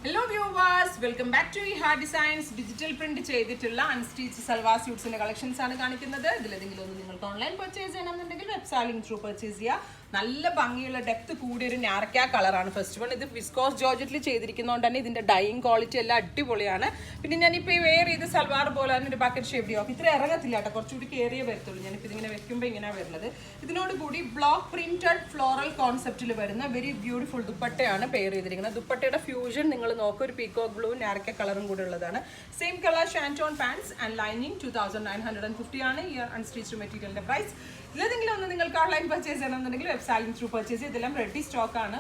Hello viewers, welcome back to Hard Designs. Digital print ചെയ്തിട്ടുള്ള unstitch salwar സ്യൂട്ട്സിന്റെ collections ആണ് കാണിക്കുന്നത്. ഇതിലേതെങ്കിലും ഒന്ന് നിങ്ങൾക്ക് ഓൺലൈൻ പർച്ചേസ് ചെയ്യണമെന്നുണ്ടെങ്കിൽ വെബ്സൈറ്റിൽ ത്രൂ പർച്ചേസ് ചെയ്യുക. നല്ല ഭംഗിയുള്ള ഡെപ്ത് കൂടിയ ഒരു നാർക്ക കളറാണ് ഫസ്റ്റ് വൺ. ഇത് വിസ്കോസ് ജോർജറ്റിൽ ചെയ്തിരിക്കുന്നതുകൊണ്ട് തന്നെ ഇതിന്റെ ഡൈയിങ് ക്വാളിറ്റി എല്ലാം അടിപൊളിയാണ്. പിന്നെ ഞാനിപ്പോൾ ഈ വെയർ ചെയ്ത് സൽവാർ പോലെ തന്നെ ഒരു ബക്കറ്റ് ഷേപ്പ് ചെയ്യും. ഇത്ര ഇറങ്ങത്തില്ല കേട്ടോ, കുറച്ചുകൂടി കയറിയേ വരത്തുള്ളൂ. ഞാനിപ്പോൾ ഇതിങ്ങനെ വെക്കുമ്പോൾ ഇങ്ങനെയാണ് വരുന്നത്. ഇതിനോട് കൂടി ബ്ലോക്ക് പ്രിന്റഡ് ഫ്ലോറൽ കോൺസെപ്റ്റിൽ വരുന്ന വെരി ബ്യൂട്ടിഫുൾ ദുപ്പട്ടയാണ് പെയർ ചെയ്തിരിക്കുന്നത്. ദുപ്പട്ടയുടെ ഫ്യൂഷൻ നിങ്ങൾ നോക്കുക, ഒരു പീകോക്ക് ബ്ലൂ നാർക്ക കളറും കൂടെ ഉള്ളതാണ്. Same colour shantoon pants and lining 2950 ആണ് ഈ അൺസ്റ്റിച്ച്ഡ് മെറ്റീരിയലിന്റെ പ്രൈസ്. ഇതിലേതെങ്കിലും ഒന്ന് നിങ്ങൾക്ക് ഓൺലൈൻ പർച്ചേസ് ചെയ്യണമെന്നുണ്ടെങ്കിൽ വെബ്സൈറ്റിൽ ത്രൂ പർച്ചേസ് ചെയ്ത് ഇതെല്ലാം റെഡി സ്റ്റോക്ക് ആണ്.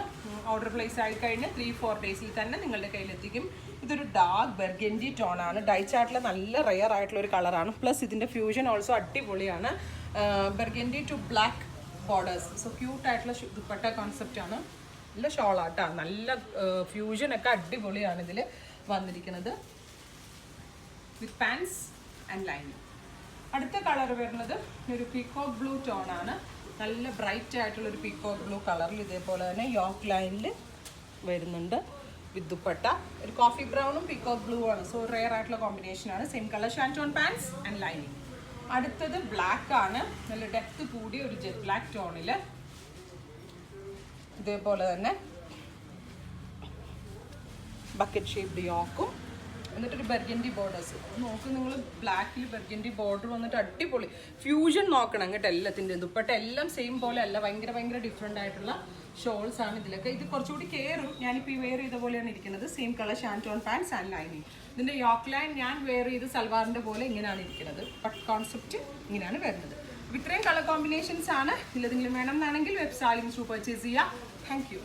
ഓർഡർ പ്ലേസ് ആയി കഴിഞ്ഞ് 3-4 ഡേയ്സിൽ തന്നെ നിങ്ങളുടെ കയ്യിലെത്തിക്കും. ഇതൊരു ഡാർക്ക് ബെർഗൻഡി ടോൺ ആണ്. ഡൈ ചാർട്ടിലെ നല്ല റെയർ ആയിട്ടുള്ള ഒരു കളറാണ്. പ്ലസ് ഇതിന്റെ ഫ്യൂഷൻ ഓൾസോ അടിപൊളിയാണ്. Burgundy to black borders. So cute ആയിട്ടുള്ള ദുപ്പട്ട കോൺസെപ്റ്റ് ആണ്. നല്ല ഷോളാട്ടാ, നല്ല ഫ്യൂഷനൊക്കെ അടിപൊളിയാണ് ഇതിൽ വന്നിരിക്കുന്നത്. വിത്ത് പാൻസ് ആൻഡ് ലൈനിങ്. അടുത്ത കളർ വരുന്നത് ഒരു പീകോക്ക് ബ്ലൂ ടോൺ ആണ്. നല്ല ബ്രൈറ്റ് ആയിട്ടുള്ള ഒരു പീകോക്ക് ബ്ലൂ കളറിൽ ഇതേപോലെ തന്നെ യോക്ക് ലൈനിൽ വരുന്നുണ്ട് വിത്ത് ദുപ്പട്ട. ഒരു കോഫി ബ്രൗണും പീകോക്ക് ബ്ലൂ ആണ്. സോ റെയർ ആയിട്ടുള്ള കോമ്പിനേഷൻ ആണ്. Same colour shantoon pants and lining. അടുത്തത് ബ്ലാക്ക് ആണ്. നല്ല ഡെപ്ത് കൂടിയ ഒരു ജെറ്റ് ബ്ലാക്ക് ടോണിൽ ഇതേപോലെ തന്നെ ബക്കറ്റ് ഷേപ്ഡ് യോക്കും എന്നിട്ടൊരു ബെർഗൻഡി ബോർഡേഴ്സ് നോക്ക്. നിങ്ങൾ ബ്ലാക്കിൽ ബെർഗൻഡി ബോർഡർ വന്നിട്ട് അടിപൊളി ഫ്യൂഷൻ നോക്കണം കേട്ടോ. എല്ലാത്തിൻ്റെ ദുപ്പട്ട എല്ലാം സെയിം പോലെ അല്ല, ഭയങ്കര ഡിഫറെൻ്റ് ആയിട്ടുള്ള ഷോൾസ് ആണ് ഇതിലൊക്കെ. ഇത് കുറച്ചുകൂടി കയറും. ഞാനിപ്പോൾ ഈ വെയർ ചെയ്ത പോലെയാണ് ഇരിക്കുന്നത്. Same colour shantoon pants and lining. ഇതിൻ്റെ യോക്ക് ലൈൻ ഞാൻ വെയർ ചെയ്ത് സൽവാറിൻ്റെ പോലെ ഇങ്ങനെയാണ് ഇരിക്കുന്നത്. ബട്ട് കോൺസെപ്റ്റ് ഇങ്ങനെയാണ് വരുന്നത്. അപ്പോൾ ഇത്രയും കളർ കോമ്പിനേഷൻസ് ആണ്. ഇതിലെന്തെങ്കിലും വേണം എന്നാണെങ്കിൽ വെബ്സൈറ്റിൽ ത്രൂ പർച്ചേസ് ചെയ്യുക. Thank you.